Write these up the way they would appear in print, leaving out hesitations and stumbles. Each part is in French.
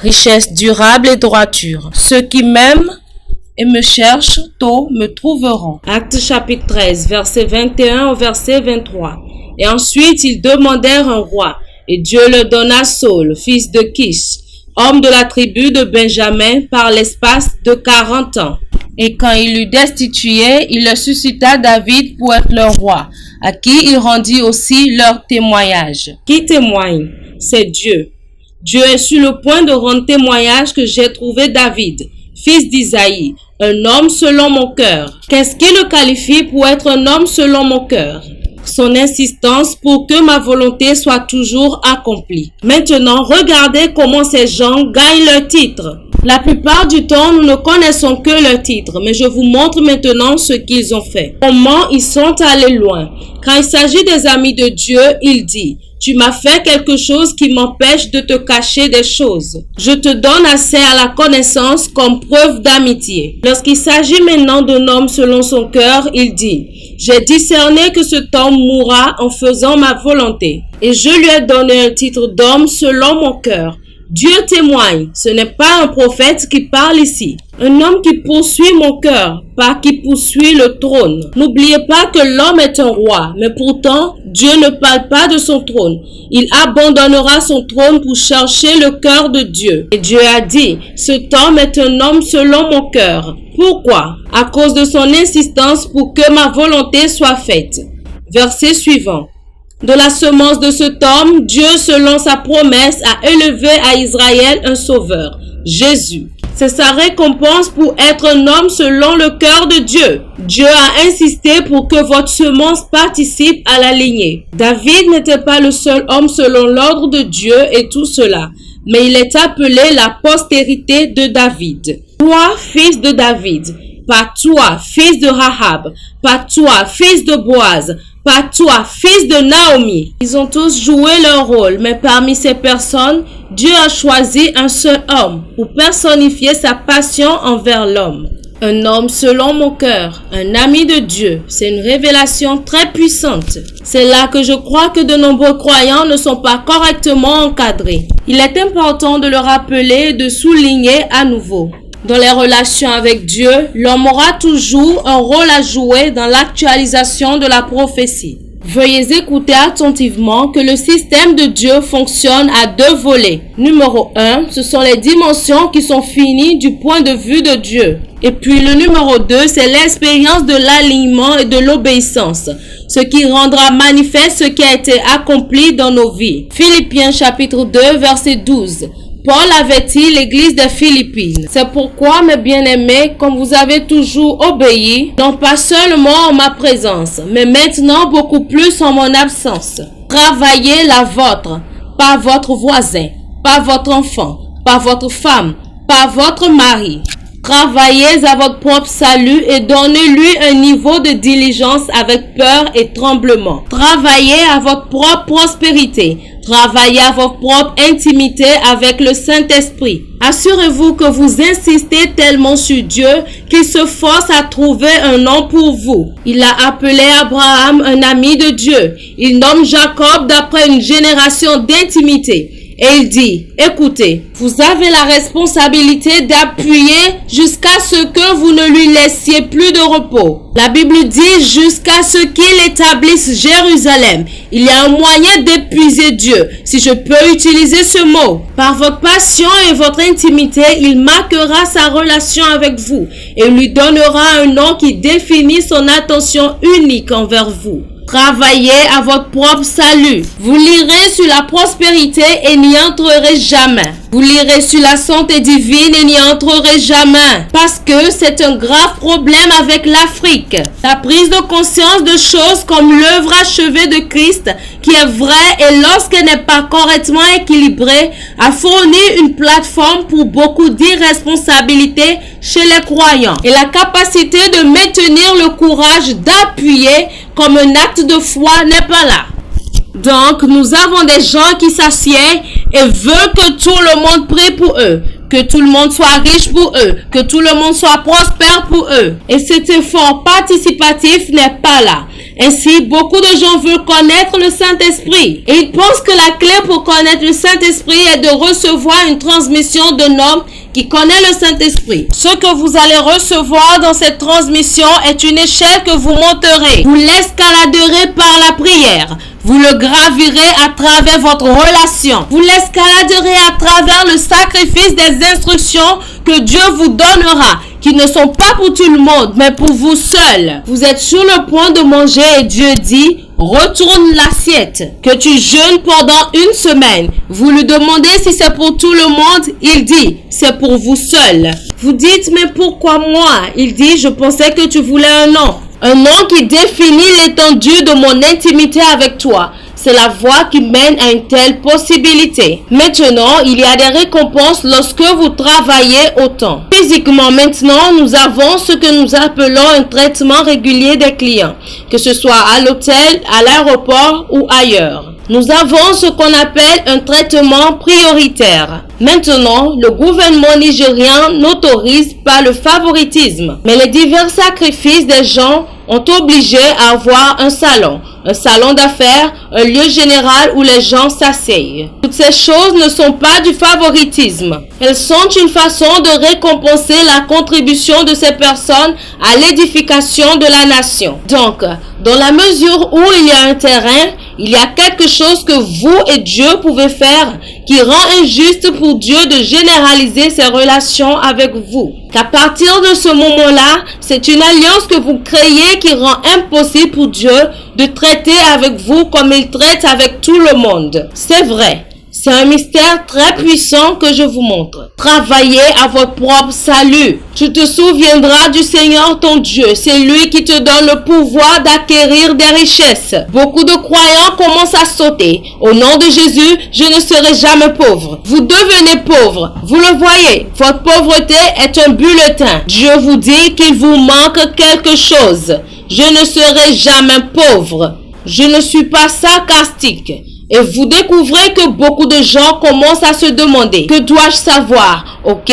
richesse durable et droiture. Ceux qui m'aiment et me cherchent tôt me trouveront. Actes chapitre 13, verset 21 au verset 23. Et ensuite ils demandèrent un roi, et Dieu leur donna Saül, fils de Kish, homme de la tribu de Benjamin, par l'espace de 40 ans. Et quand il l'eut destitué, il leur suscita David pour être leur roi, à qui il rendit aussi leur témoignage. Qui témoigne? C'est Dieu. Dieu est sur le point de rendre témoignage que j'ai trouvé David, fils d'Isaïe, un homme selon mon cœur. Qu'est-ce qui le qualifie pour être un homme selon mon cœur? Son insistance pour que ma volonté soit toujours accomplie. Maintenant, regardez comment ces gens gagnent leur titre. La plupart du temps, nous ne connaissons que leur titre, mais je vous montre maintenant ce qu'ils ont fait. Comment ils sont allés loin. Quand il s'agit des amis de Dieu, il dit: tu m'as fait quelque chose qui m'empêche de te cacher des choses. Je te donne assez à la connaissance comme preuve d'amitié. Lorsqu'il s'agit maintenant d'un homme selon son cœur, il dit: j'ai discerné que cet homme mourra en faisant ma volonté. Et je lui ai donné un titre d'homme selon mon cœur. Dieu témoigne, ce n'est pas un prophète qui parle ici. Un homme qui poursuit mon cœur, pas qui poursuit le trône. N'oubliez pas que l'homme est un roi, mais pourtant, Dieu ne parle pas de son trône. Il abandonnera son trône pour chercher le cœur de Dieu. Et Dieu a dit: cet homme est un homme selon mon cœur. Pourquoi? À cause de son insistance pour que ma volonté soit faite. Verset suivant. De la semence de cet homme, Dieu, selon sa promesse, a élevé à Israël un sauveur, Jésus. C'est sa récompense pour être un homme selon le cœur de Dieu. Dieu a insisté pour que votre semence participe à la lignée. David n'était pas le seul homme selon l'ordre de Dieu et tout cela, mais il est appelé la postérité de David. Toi, fils de David, pas toi, fils de Rahab, pas toi, fils de Boaz, pas toi, fils de Naomi. Ils ont tous joué leur rôle, mais parmi ces personnes, Dieu a choisi un seul homme pour personnifier sa passion envers l'homme. Un homme selon mon cœur, un ami de Dieu, c'est une révélation très puissante. C'est là que je crois que de nombreux croyants ne sont pas correctement encadrés. Il est important de le rappeler et de souligner à nouveau. Dans les relations avec Dieu, l'homme aura toujours un rôle à jouer dans l'actualisation de la prophétie. Veuillez écouter attentivement que le système de Dieu fonctionne à deux volets. Numéro 1, ce sont les dimensions qui sont finies du point de vue de Dieu. Et puis le numéro 2, c'est l'expérience de l'alignement et de l'obéissance, ce qui rendra manifeste ce qui a été accompli dans nos vies. Philippiens chapitre 2, verset 12. Paul avertit l'église des Philippines. C'est pourquoi, mes bien-aimés, comme vous avez toujours obéi, non pas seulement en ma présence, mais maintenant beaucoup plus en mon absence. Travaillez la vôtre, pas votre voisin, pas votre enfant, pas votre femme, pas votre mari. Travaillez à votre propre salut et donnez-lui un niveau de diligence avec peur et tremblement. Travaillez à votre propre prospérité. Travaillez à votre propre intimité avec le Saint-Esprit. Assurez-vous que vous insistez tellement sur Dieu qu'il se force à trouver un nom pour vous. Il a appelé Abraham un ami de Dieu. Il nomme Jacob d'après une génération d'intimité. Et il dit: écoutez, vous avez la responsabilité d'appuyer jusqu'à ce que vous ne lui laissiez plus de repos. La Bible dit jusqu'à ce qu'il établisse Jérusalem. Il y a un moyen d'épuiser Dieu, si je peux utiliser ce mot. Par votre passion et votre intimité, il marquera sa relation avec vous et lui donnera un nom qui définit son attention unique envers vous. Travaillez à votre propre salut. Vous lirez sur la prospérité et n'y entrerez jamais. Vous lirez sur la santé divine et n'y entrerez jamais. Parce que c'est un grave problème avec l'Afrique. La prise de conscience de choses comme l'œuvre achevée de Christ, qui est vraie et lorsqu'elle n'est pas correctement équilibrée, a fourni une plateforme pour beaucoup d'irresponsabilité chez les croyants. Et la capacité de maintenir le courage d'appuyer comme un acte de foi n'est pas là. Donc, nous avons des gens qui s'assiedent et veulent que tout le monde prie pour eux, que tout le monde soit riche pour eux, que tout le monde soit prospère pour eux. Et cet effort participatif n'est pas là. Ainsi, beaucoup de gens veulent connaître le Saint-Esprit. Et ils pensent que la clé pour connaître le Saint-Esprit est de recevoir une transmission d'un homme qui connaît le Saint-Esprit. Ce que vous allez recevoir dans cette transmission est une échelle que vous monterez. Vous l'escaladerez par la prière. Vous le gravirez à travers votre relation. Vous l'escaladerez à travers le sacrifice des instructions que Dieu vous donnera, qui ne sont pas pour tout le monde, mais pour vous seul. Vous êtes sur le point de manger et Dieu dit, retourne l'assiette. Que tu jeûnes pendant une semaine. Vous lui demandez si c'est pour tout le monde. Il dit, c'est pour vous seul. Vous dites, mais pourquoi moi? Il dit, je pensais que tu voulais un nom. Un nom qui définit l'étendue de mon intimité avec toi. C'est la voie qui mène à une telle possibilité. Maintenant, il y a des récompenses lorsque vous travaillez autant. Physiquement, maintenant, nous avons ce que nous appelons un traitement régulier des clients, que ce soit à l'hôtel, à l'aéroport ou ailleurs. Nous avons ce qu'on appelle un traitement prioritaire. Maintenant, le gouvernement nigérien n'autorise pas le favoritisme, mais les divers sacrifices des gens ont obligé à avoir un salon d'affaires, un lieu général où les gens s'asseyent. Toutes ces choses ne sont pas du favoritisme. Elles sont une façon de récompenser la contribution de ces personnes à l'édification de la nation. Donc, dans la mesure où il y a un terrain, il y a quelque chose que vous et Dieu pouvez faire qui rend injuste pour Dieu de généraliser ses relations avec vous. Qu'à partir de ce moment-là, c'est une alliance que vous créez qui rend impossible pour Dieu de traiter avec vous comme il traite avec tout le monde. C'est vrai. C'est un mystère très puissant que je vous montre. Travaillez à votre propre salut. Tu te souviendras du Seigneur ton Dieu. C'est lui qui te donne le pouvoir d'acquérir des richesses. Beaucoup de croyants commencent à sauter. Au nom de Jésus, je ne serai jamais pauvre. Vous devenez pauvre. Vous le voyez. Votre pauvreté est un bulletin. Dieu vous dit qu'il vous manque quelque chose. Je ne serai jamais pauvre. Je ne suis pas sarcastique. Et vous découvrez que beaucoup de gens commencent à se demander, que dois-je savoir? Ok,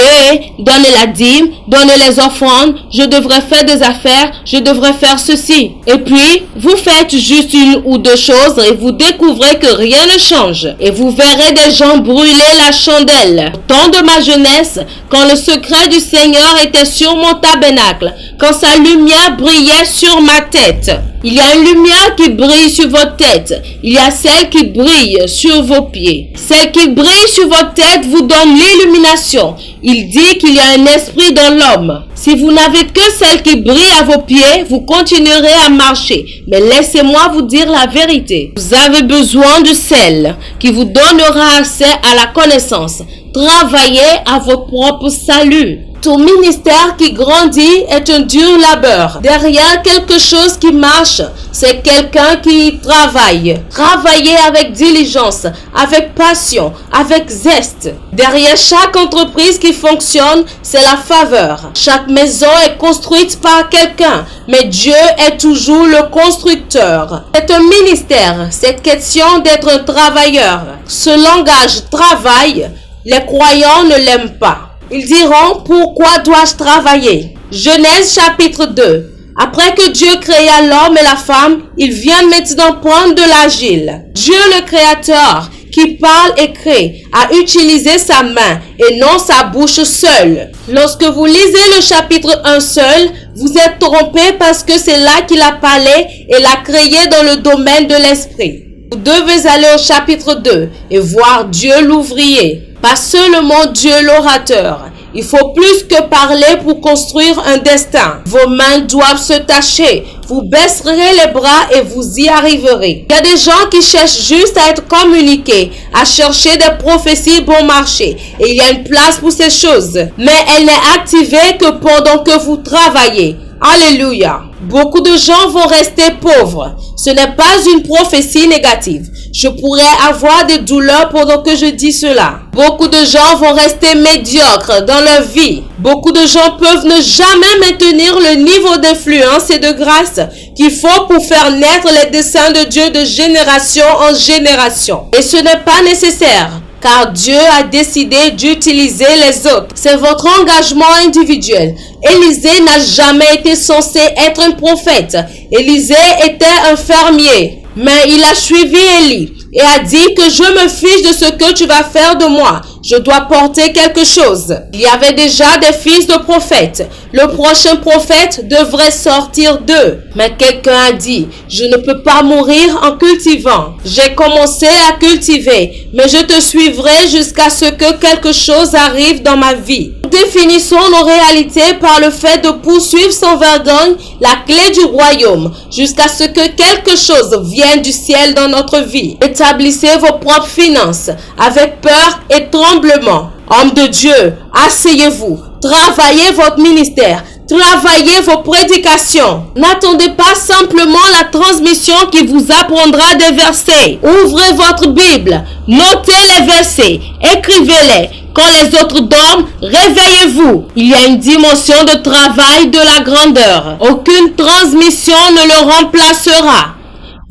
donner la dîme, donner les offrandes, je devrais faire des affaires, je devrais faire ceci. Et puis, vous faites juste une ou deux choses et vous découvrez que rien ne change. Et vous verrez des gens brûler la chandelle. Au temps de ma jeunesse, quand le secret du Seigneur était sur mon tabernacle, quand sa lumière brillait sur ma tête. Il y a une lumière qui brille sur votre tête. Il y a celle qui brille sur vos pieds. Celle qui brille sur votre tête vous donne l'illumination. Il dit qu'il y a un esprit dans l'homme. Si vous n'avez que celle qui brille à vos pieds, vous continuerez à marcher. Mais laissez-moi vous dire la vérité. Vous avez besoin de celle qui vous donnera accès à la connaissance. Travaillez à votre propre salut. Ton ministère qui grandit est un dur labeur. Derrière quelque chose qui marche, c'est quelqu'un qui travaille. Travaillez avec diligence, avec passion, avec zeste. Derrière chaque entreprise qui fonctionne, c'est la faveur. Chaque maison est construite par quelqu'un, mais Dieu est toujours le constructeur. C'est un ministère, cette question d'être un travailleur. Ce langage travail, les croyants ne l'aiment pas. Ils diront, pourquoi dois-je travailler? Genèse chapitre 2. Après que Dieu créa l'homme et la femme, il vient maintenant prendre de l'agile. Dieu le Créateur, qui parle et crée, a utilisé sa main et non sa bouche seule. Lorsque vous lisez le chapitre 1 seul, vous êtes trompé parce que c'est là qu'il a parlé et l'a créé dans le domaine de l'esprit. Vous devez aller au chapitre 2 et voir Dieu l'ouvrier. Pas seulement Dieu l'orateur. Il faut plus que parler pour construire un destin. Vos mains doivent se tâcher. Vous baisserez les bras et vous y arriverez. Il y a des gens qui cherchent juste à être communiqués, à chercher des prophéties bon marché. Et il y a une place pour ces choses. Mais elle n'est activée que pendant que vous travaillez. Alléluia. Beaucoup de gens vont rester pauvres. Ce n'est pas une prophétie négative. Je pourrais avoir des douleurs pendant que je dis cela. Beaucoup de gens vont rester médiocres dans leur vie. Beaucoup de gens peuvent ne jamais maintenir le niveau d'influence et de grâce qu'il faut pour faire naître les desseins de Dieu de génération en génération. Et ce n'est pas nécessaire. car Dieu a décidé d'utiliser les autres. C'est votre engagement individuel. Élisée n'a jamais été censé être un prophète. Élisée était un fermier, mais il a suivi Élie et a dit que je me fiche de ce que tu vas faire de moi. Je dois porter quelque chose. Il y avait déjà des fils de prophètes. Le prochain prophète devrait sortir d'eux. Mais quelqu'un a dit, je ne peux pas mourir en cultivant. J'ai commencé à cultiver, mais je te suivrai jusqu'à ce que quelque chose arrive dans ma vie. Nous définissons nos réalités par le fait de poursuivre sans vergogne la clé du royaume jusqu'à ce que quelque chose vienne du ciel dans notre vie. Établissez vos propres finances avec peur et tremblement. Homme de Dieu, asseyez-vous, travaillez votre ministère, travaillez vos prédications. N'attendez pas simplement la transmission qui vous apprendra des versets. Ouvrez votre Bible, notez les versets, écrivez-les. Quand les autres dorment, réveillez-vous. Il y a une dimension de travail de la grandeur. Aucune transmission ne le remplacera.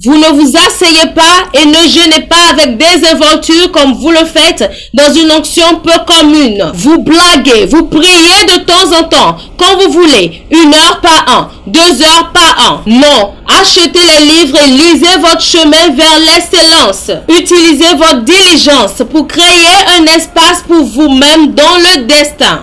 Vous ne vous asseyez pas et ne jeûnez pas avec des inventures comme vous le faites dans une onction peu commune. Vous blaguez, vous priez de temps en temps, quand vous voulez, 1 heure par an, 2 heures par an. Non, achetez les livres et lisez votre chemin vers l'excellence. Utilisez votre diligence pour créer un espace pour vous-même dans le destin.